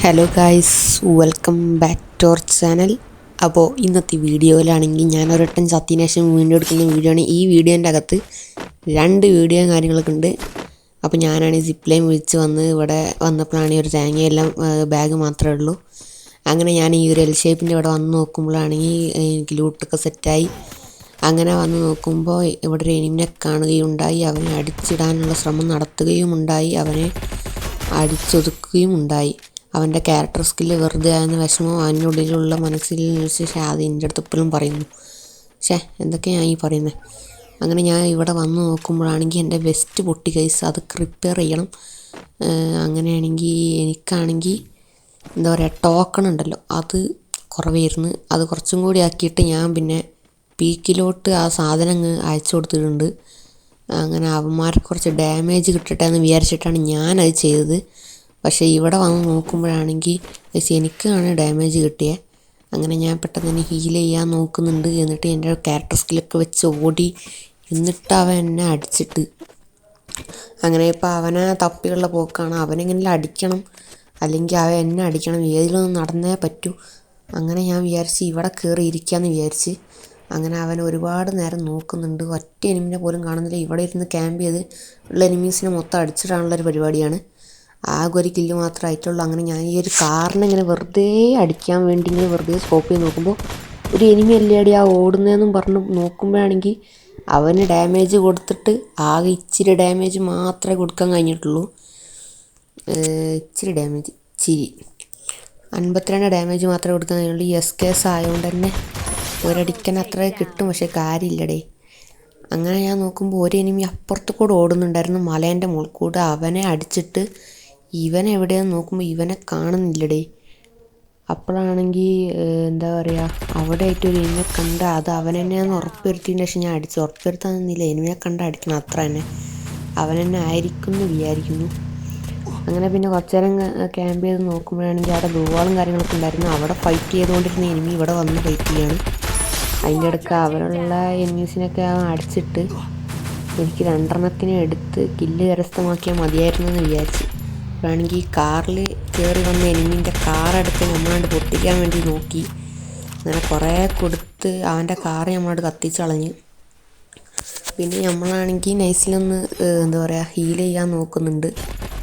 Hello guys, welcome back to our channel. അപ്പോൾ ഇന്നത്തെ വീഡിയോയിലാണെങ്കിൽ ഞാനൊരട്ടം ചത്തിന് ശേഷം വീണ്ടും എടുക്കുന്ന വീഡിയോ ആണ്. ഈ വീഡിയോൻ്റെ അകത്ത് രണ്ട് വീഡിയോയും കാര്യങ്ങളൊക്കെ ഉണ്ട്. അപ്പോൾ ഞാനാണ് സിപ്പ് ലൈൻ വിളിച്ച് ഇവിടെ വന്നപ്പോഴാണ് ഈ ഒരു തേങ്ങയെല്ലാം ബാഗ് മാത്രമേ ഉള്ളൂ. അങ്ങനെ ഞാൻ ഈ ഒരു എൽ ഷേപ്പിൻ്റെ ഇവിടെ വന്ന് നോക്കുമ്പോഴാണെങ്കിൽ എനിക്ക് ലൂട്ടൊക്കെ സെറ്റായി. അങ്ങനെ വന്ന് നോക്കുമ്പോൾ ഇവിടെ ഒരു എനിമിനെ കാണുകയുണ്ടായി. അവനെ അടിച്ചിടാനുള്ള ശ്രമം നടത്തുകയും ഉണ്ടായി. അവനെ അടിച്ചൊതുക്കുകയും ഉണ്ടായി. അവൻ്റെ ക്യാരക്ടർ സ്കില്ല് വെറുതെ ആയെന്ന വിഷമം അവനുള്ളിലുള്ള മനസ്സിൽ അത് എൻ്റെ അടുത്ത് ഇപ്പോഴും പറയുന്നു. എന്തൊക്കെയാണ് ഈ പറയുന്നത്. അങ്ങനെ ഞാൻ ഇവിടെ വന്ന് നോക്കുമ്പോഴാണെങ്കിൽ എൻ്റെ വെസ്റ്റ് പൊട്ടി ഗൈസ്, അത് റിപ്പയർ ചെയ്യണം. അങ്ങനെയാണെങ്കിൽ എനിക്കാണെങ്കിൽ എന്താ പറയുക, ടോക്കൺ ഉണ്ടല്ലോ അത് കുറവായിരുന്നു. അത് കുറച്ചും കൂടി ആക്കിയിട്ട് ഞാൻ പിന്നെ പീക്കിലോട്ട് ആ സാധനം അയച്ചു കൊടുത്തിട്ടുണ്ട്. അങ്ങനെ അവന്മാർക്ക് കുറച്ച് ഡാമേജ് കിട്ടട്ടെ എന്ന് വിചാരിച്ചിട്ടാണ് ഞാനത് ചെയ്തത്. പക്ഷേ ഇവിടെ വന്ന് നോക്കുമ്പോഴാണെങ്കിൽ എനിക്കാണ് ഡാമേജ് കിട്ടിയത്. അങ്ങനെ ഞാൻ പെട്ടെന്ന് തന്നെ ഹീൽ ചെയ്യാൻ നോക്കുന്നുണ്ട്. എന്നിട്ട് എൻ്റെ ക്യാരക്ടർ സ്കില്ലൊക്കെ വെച്ച് ഓടി, എന്നിട്ട് അവൻ എന്നെ അടിച്ചിട്ട്. അങ്ങനെ ഇപ്പോൾ അവനെ തപ്പിയുള്ള പോക്കാണ്. അവനെങ്ങനെയും അടിക്കണം, അല്ലെങ്കിൽ അവൻ എന്നെ അടിക്കണം, ഏതിലൊന്നും നടന്നേ പറ്റൂ. അങ്ങനെ ഞാൻ വിചാരിച്ച് ഇവിടെ കയറി ഇരിക്കാമെന്ന് വിചാരിച്ച്. അങ്ങനെ അവൻ ഒരുപാട് നേരം നോക്കുന്നുണ്ട്, ഒറ്റ എനിമിനെ പോലും കാണുന്നില്ല. ഇവിടെ ഇരുന്ന് ക്യാമ്പ് ചെയ്ത് ഉള്ള എനിമീസിനെ മൊത്തം അടിച്ചിടാനുള്ളൊരു പരിപാടിയാണ്. ആകെ ഒരു കില്ല് മാത്രമേ ആയിട്ടുള്ളൂ. അങ്ങനെ ഞാൻ ഈ ഒരു കാറിനെ ഇങ്ങനെ വെറുതെ അടിക്കാൻ വേണ്ടി ഇങ്ങനെ വെറുതെ സ്കോപ്പ് ചെയ്ത് നോക്കുമ്പോൾ ഒരു എനിമി അല്ലേടി ആ ഓടുന്നതെന്നും പറഞ്ഞ് നോക്കുമ്പോഴാണെങ്കിൽ അവന് ഡാമേജ് കൊടുത്തിട്ട് ആകെ ഇച്ചിരി ഡാമേജ് മാത്രമേ കൊടുക്കാൻ കഴിഞ്ഞിട്ടുള്ളൂ. ഇച്ചിരി ഡാമേജ്, 52 ഡാമേജ് മാത്രമേ കൊടുക്കാൻ കഴിഞ്ഞുള്ളൂ. ഈ എസ് കേസ് ആയതുകൊണ്ട് തന്നെ ഒരടിക്കാൻ അത്ര കിട്ടും, പക്ഷേ കാര്യമില്ലടേ. അങ്ങനെ ഞാൻ നോക്കുമ്പോൾ ഒരു എനിമി അപ്പുറത്ത് കൂടെ ഓടുന്നുണ്ടായിരുന്നു, മലേൻ്റെ മുകളിൽ കൂടെ. അവനെ അടിച്ചിട്ട് ഇവനെ എവിടെയാന്ന് നോക്കുമ്പോൾ ഇവനെ കാണുന്നില്ലടേ. അപ്പോഴാണെങ്കിൽ എന്താ പറയുക, അവിടെ ആയിട്ടൊരു എനിമിനെ കണ്ട് അത് അവൻ തന്നെയാണെന്ന് ഉറപ്പുവരുത്തിയതിന് ശേഷം ഞാൻ അടിച്ചു. ഉറപ്പുവരുത്താൻ നിന്നില്ല, എനിമിനെ കണ്ട് അടിക്കണം, അത്ര തന്നെ. അവൻ തന്നെ ആയിരിക്കും എന്ന് വിചാരിക്കുന്നു. അങ്ങനെ പിന്നെ കുറച്ച് നേരം ക്യാമ്പ് ചെയ്ത് നോക്കുമ്പോഴാണെങ്കിൽ അവിടെ ബ്ലൂവാളും കാര്യങ്ങളൊക്കെ ഉണ്ടായിരുന്നു. അവിടെ ഫൈറ്റ് ചെയ്തുകൊണ്ടിരുന്ന എനിമി ഇവിടെ വന്ന് ഫൈറ്റ് ചെയ്യാണ്. അതിൻ്റെ ഇടയ്ക്ക് അവരുള്ള എനിമീസിനൊക്കെ അവൻ അടിച്ചിട്ട് എനിക്ക് 2 എടുത്ത് കില്ല് കരസ്ഥമാക്കിയാൽ മതിയായിരുന്നു എന്ന് വിചാരിച്ച്. അപ്പോഴാണെങ്കിൽ കാറിൽ കയറി വന്ന എനിമീൻ്റെ കാറെടുത്ത് നമ്മളാണ്ട് പൊട്ടിക്കാൻ വേണ്ടി നോക്കി. അങ്ങനെ കുറേ കൊടുത്ത് അവൻ്റെ കാറ് നമ്മളോട് കത്തിച്ച് കളഞ്ഞ്. പിന്നെ നമ്മളാണെങ്കിൽ നൈസിലൊന്ന് എന്താ പറയുക, ഹീൽ ചെയ്യാൻ നോക്കുന്നുണ്ട്.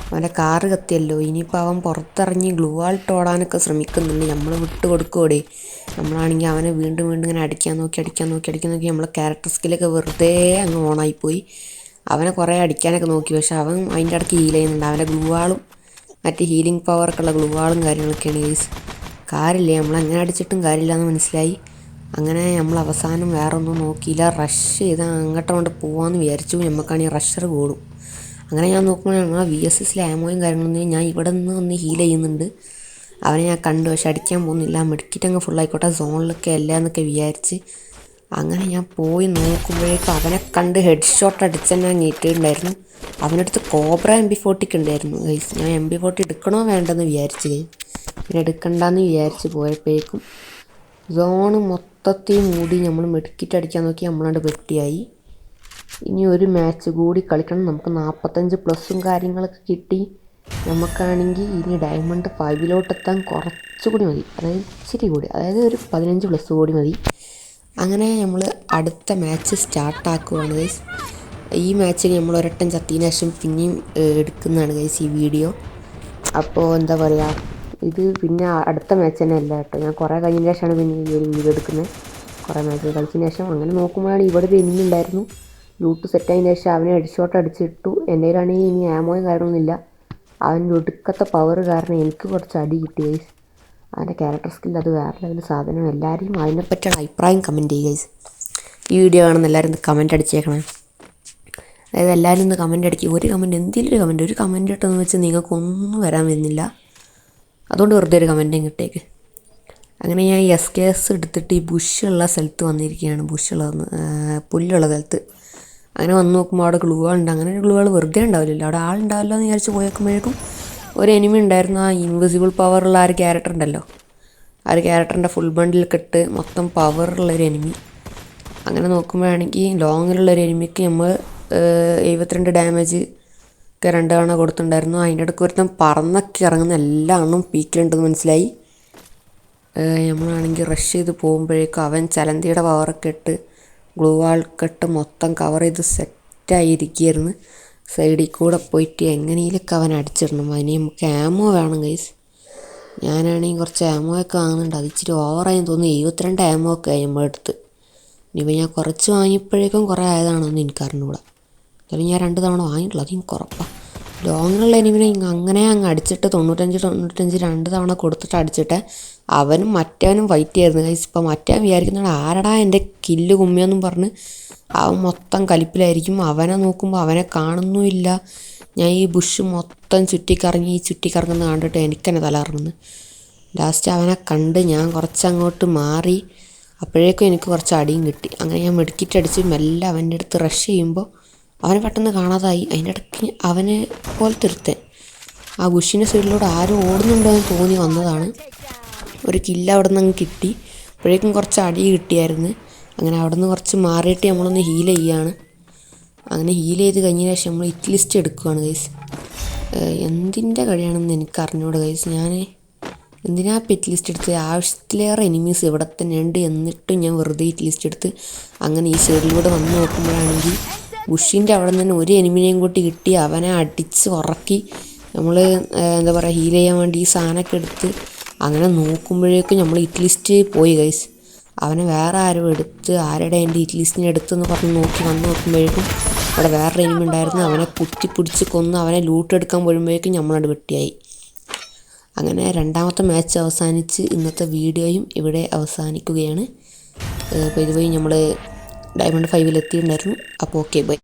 അവൻ്റെ കാറ് കത്തിയല്ലോ, ഇനിയിപ്പോൾ അവൻ പുറത്തിറങ്ങി ഗ്ലൂ ആൾട്ട് ഓടാനൊക്കെ ശ്രമിക്കുന്നുണ്ട്. നമ്മൾ വിട്ട് കൊടുക്കുവോടെ. നമ്മളാണെങ്കിൽ അവനെ വീണ്ടും ഇങ്ങനെ അടിക്കാൻ നോക്കി നമ്മളെ ക്യാരക്ടർ സ്കില്ലൊക്കെ വെറുതെ അങ്ങ് ഓണായിപ്പോയി. അവനെ കുറേ അടിക്കാനൊക്കെ നോക്കി, പക്ഷെ അവൻ അതിൻ്റെ ഇടയ്ക്ക് ഹീൽ ചെയ്യുന്നുണ്ട്. അവൻ്റെ ഗ്ലൂ ആളും മറ്റേ ഹീലിംഗ് പവറൊക്കെ ഉള്ള ഗ്ലൂ ആളും കാര്യങ്ങളൊക്കെയാണ് ഗൈസ്. കാര്യമില്ല, നമ്മളെങ്ങനെ അടിച്ചിട്ടും കാര്യമില്ല എന്ന് മനസ്സിലായി. അങ്ങനെ നമ്മൾ അവസാനം വേറെ ഒന്നും നോക്കിയില്ല, റഷ് ചെയ്ത് അങ്ങോട്ട് പോകാമെന്ന് വിചാരിച്ചു. നമുക്കാണെങ്കിൽ റഷർ കൂടും. അങ്ങനെ ഞാൻ നോക്കുമ്പോൾ ആ VSSലെ ആമോയും കാര്യങ്ങളൊന്നും ഞാൻ ഇവിടെ നിന്ന് ഒന്ന് ഹീൽ ചെയ്യുന്നുണ്ട്. അവനെ ഞാൻ കണ്ടു, പക്ഷെ അടിക്കാൻ പോകുന്നില്ല. മെഡിക്കിറ്റ് അങ്ങ് ഫുള്ളായിക്കോട്ടെ, സോണിലൊക്കെ അല്ല എന്നൊക്കെ വിചാരിച്ച്. അങ്ങനെ ഞാൻ പോയി നോക്കുമ്പോഴേക്കും അവനെ കണ്ട് ഹെഡ് ഷോട്ട് അടിച്ചെന്നെ ഞെട്ടിയിട്ടുണ്ടായിരുന്നു. അവനടുത്ത് കോബ്ര MP40 ഉണ്ടായിരുന്നു ഗൈസ്. ഞാൻ MP40 എടുക്കണോ വേണ്ടെന്ന് വിചാരിച്ച്, പിന്നെ എടുക്കണ്ടെന്ന് വിചാരിച്ച് പോയപ്പോഴേക്കും സോണ് മൊത്തത്തിൽ മൂടി. നമ്മൾ മെഡിക്കിറ്റ് അടിക്കാൻ നോക്കി, നമ്മളാണ്ട് പെട്ടിയായി. ഇനി ഒരു മാച്ച് കൂടി കളിക്കണം. നമുക്ക് 45+ കാര്യങ്ങളൊക്കെ കിട്ടി. നമുക്കാണെങ്കിൽ ഇനി ഡയമണ്ട് 5 കുറച്ചുകൂടി മതി, അതായത് ഇച്ചിരി കൂടി, അതായത് ഒരു 15+ കൂടി മതി. അങ്ങനെ നമ്മൾ അടുത്ത മാച്ച് സ്റ്റാർട്ടാക്കുകയാണ് ഗൈസ്. ഈ മാച്ചിൽ നമ്മൾ ഒരട്ടം ചത്തതിന് ശേഷം പിന്നെയും എടുക്കുന്നതാണ് ഗൈസ് ഈ വീഡിയോ. അപ്പോൾ എന്താ പറയുക, ഇത് പിന്നെ അടുത്ത മാച്ച് തന്നെ അല്ല കേട്ടോ. ഞാൻ കുറേ കഴിഞ്ഞതിന് ശേഷമാണ് പിന്നെ ഈ ഒരു വീഡിയോ എടുക്കുന്നത്, കുറേ മാച്ച് കളിച്ചതിന് ശേഷം. അങ്ങനെ നോക്കുമ്പോഴാണ് ഇവിടെ ഒരു എനിമി ഉണ്ടായിരുന്നു. ലൂട്ട് സെറ്റായതിന് ശേഷം അവനെ ഹെഡ് ഷോട്ട് അടിച്ചിട്ടു. എൻ്റെ കയ്യിലാണെങ്കിൽ ഇനി ആമോയും കാര്യമൊന്നുമില്ല. അവൻ്റെ ഒടുക്കത്തെ പവർ കാരണം എനിക്ക് കുറച്ച് അടി കിട്ടി ഗൈസ്. അവൻ്റെ ക്യാരക്ടർ സ്കില്ല് അത് വേറെ ലെവൽ സാധനം. എല്ലാവരെയും അതിനെപ്പറ്റിയുള്ള അഭിപ്രായം കമൻറ്റ് ചെയ്യുക ഗൈസ്. ഈ വീഡിയോ കാണുന്ന എല്ലാവരും ഒന്ന് കമൻറ്റ് അടിച്ചേക്കണം. അതായത് എല്ലാവരും ഒന്ന് കമൻറ്റ് അടിക്കുക. ഒരു കമൻറ്റ്, എന്തെങ്കിലും ഒരു കമൻറ്റ് ഇട്ടെന്ന് വെച്ച് നിങ്ങൾക്കൊന്നും വരാൻ വരുന്നില്ല. അതുകൊണ്ട് വെറുതെ ഒരു കമൻറ്റും ഇട്ടേക്ക്. അങ്ങനെ ഞാൻ ഈ SKS എടുത്തിട്ട് ഈ ബുഷുള്ള സ്ഥലത്ത് വന്നിരിക്കുകയാണ്. പുല്ലുള്ള സ്ഥലത്ത്. അങ്ങനെ വന്ന് നോക്കുമ്പോൾ അവിടെ ഗ്ലൂ ആളുണ്ട്. അങ്ങനെ ഗ്ലൂ ആൾ വെറുതെ ഉണ്ടാവില്ലല്ലോ, അവിടെ ആളുണ്ടാവില്ല എന്ന് വിചാരിച്ച് പോയേക്കുമ്പോഴേക്കും ഒരു എനിമി ഉണ്ടായിരുന്നു. ആ ഇൻവിസിബിൾ പവറുള്ള ആ ഒരു ക്യാരക്ടർ ഉണ്ടല്ലോ, ആ ഒരു ക്യാരക്ടറിൻ്റെ ഫുൾ ബണ്ടിലൊക്കെ ഇട്ട് മൊത്തം പവറുള്ളൊരു എനിമി. അങ്ങനെ നോക്കുമ്പോഴാണെങ്കിൽ ലോങ്ങിലുള്ളൊരു എനിമിക്ക് നമ്മൾ 72 ഡാമേജ് ഒക്കെ 2 തവണ കൊടുത്തിട്ടുണ്ടായിരുന്നു. അതിൻ്റെ ഇടയ്ക്ക് ഒരുത്തം പറന്നൊക്കെ ഇറങ്ങുന്ന എല്ലാ എണ്ണവും പീക്കിലുണ്ടെന്ന് മനസ്സിലായി. നമ്മളാണെങ്കിൽ റഷ് ചെയ്ത് പോകുമ്പോഴേക്കും അവൻ ചലന്തിയുടെ പവറൊക്കെ ഇട്ട് ഗ്ലൂ വാളൊക്കെ ഇട്ട് മൊത്തം കവർ ചെയ്ത് സെറ്റായിരിക്കുകയായിരുന്നു. സൈഡിൽ കൂടെ പോയിട്ട് എങ്ങനെയൊക്കെ അവൻ അടിച്ചിടണം. അതിന് നമുക്ക് ആമോ വേണം ഗൈസ്. ഞാനാണെങ്കിൽ കുറച്ച് ആമോ ഒക്കെ വാങ്ങുന്നുണ്ട്. അത് ഇച്ചിരി ഓവറായെന്ന് തോന്നുന്നു. 72 ആമോ ഒക്കെ ആയി നമ്മളെടുത്ത്. ഇനിയിപ്പോൾ ഞാൻ കുറച്ച് വാങ്ങിയപ്പോഴേക്കും കുറേ ആയതാണോന്ന് എനിക്കറിഞ്ഞൂടാ. എന്തായാലും ഞാൻ 2 തവണ വാങ്ങിയിട്ടുള്ളൂ, അതെനിക്ക് ഉറപ്പാണ്. ലോങ്ങിലുള്ള എനിമിനെ അങ്ങനെ അങ്ങ് അടിച്ചിട്ട് 95 2 തവണ കൊടുത്തിട്ട് അടിച്ചിട്ട് അവനും മറ്റവനും ഫൈറ്റ് ചെയ്യായിരുന്നു ഗൈസ്. ഇപ്പോൾ മറ്റവൻ വിചാരിക്കുന്നതാണ് ആരടാ എൻ്റെ കില്ല് കുമ്മിയെന്നും പറഞ്ഞ് അവൻ മൊത്തം കലിപ്പിലായിരിക്കും. അവനെ നോക്കുമ്പോൾ അവനെ കാണുന്നുമില്ല. ഞാൻ ഈ ബുഷ് മൊത്തം ചുറ്റിക്കറങ്ങുന്ന കണ്ടിട്ട് എനിക്ക് തന്നെ തല കറങ്ങുന്നു. ലാസ്റ്റ് അവനെ കണ്ട് ഞാൻ കുറച്ചങ്ങോട്ട് മാറി. അപ്പോഴേക്കും എനിക്ക് കുറച്ച് അടിയും കിട്ടി. അങ്ങനെ ഞാൻ മെഡിക്കിറ്റ് അടിച്ച് മെല്ലെ അവൻ്റെ അടുത്ത് റഷ് ചെയ്യുമ്പോൾ അവനെ പെട്ടെന്ന് കാണാതായി. അതിൻ്റെ ഇടയ്ക്ക് അവനെ പോലത്തെ ഒരുത്തൻ ആ ബുഷിൻ്റെ സൈഡിലൂടെ ആരും ഓടുന്നുണ്ടോ എന്ന് തോന്നി വന്നതാണ്. ഒരു കില്ല് അവിടെ നിന്ന് അങ്ങ് കിട്ടി. അപ്പോഴേക്കും കുറച്ച് അടി കിട്ടിയായിരുന്നു. അങ്ങനെ അവിടെ നിന്ന് കുറച്ച് മാറിയിട്ട് നമ്മളൊന്ന് ഹീൽ ചെയ്യുകയാണ്. അങ്ങനെ ഹീൽ ചെയ്ത് കഴിഞ്ഞതിന് ശേഷം നമ്മൾ ഹിറ്റ് ലിസ്റ്റ് എടുക്കുകയാണ് ഗൈസ്. എന്തിൻ്റെ കഴിയാണെന്ന് എനിക്ക് അറിഞ്ഞൂടെ ഗൈസ്. ഞാൻ എന്തിനാ ഹിറ്റ് ലിസ്റ്റ് എടുത്ത്? ആവശ്യത്തിലേറെ എനിമീസ് ഇവിടെ തന്നെ ഉണ്ട്. എന്നിട്ടും ഞാൻ വെറുതെ ഹിറ്റ് ലിസ്റ്റ് എടുത്ത് അങ്ങനെ ഈ സൈഡിലൂടെ വന്ന് നോക്കുമ്പോഴാണെങ്കിൽ ബുഷിൻ്റെ അവിടെ നിന്ന് ഒരു എനിമിനെയും കൂട്ടി കിട്ടി. അവനെ അടിച്ച് ഉറക്കി നമ്മൾ എന്താ പറയുക ഹീൽ ചെയ്യാൻ വേണ്ടി ഈ സാധനമൊക്കെ എടുത്ത് അങ്ങനെ നോക്കുമ്പോഴേക്കും നമ്മൾ ഹിറ്റ് ലിസ്റ്റ് പോയി ഗൈസ്. അവനെ വേറെ ആരും എടുത്ത് ആരുടെ എൻ്റെ ഹിറ്റ് ലിസ്റ്റിനെ എടുത്തെന്ന് പറഞ്ഞ് വന്ന് നോക്കുമ്പോഴേക്കും അവിടെ വേറൊരു എനിമി ഉണ്ടായിരുന്നു. അവനെ കുത്തിപ്പിടിച്ച് കൊന്ന് അവനെ ലൂട്ട് എടുക്കാൻ പോരുമ്പോഴേക്കും നമ്മളവിടെ വെട്ടിയായി. അങ്ങനെ രണ്ടാമത്തെ മാച്ച് അവസാനിച്ച് ഇന്നത്തെ വീഡിയോയും ഇവിടെ അവസാനിക്കുകയാണ്. അപ്പോൾ ഇതുവഴി നമ്മൾ ഡയമണ്ട് 5 എത്തിയിട്ടുണ്ടായിരുന്നു. അപ്പോൾ ഓക്കെ ബൈ.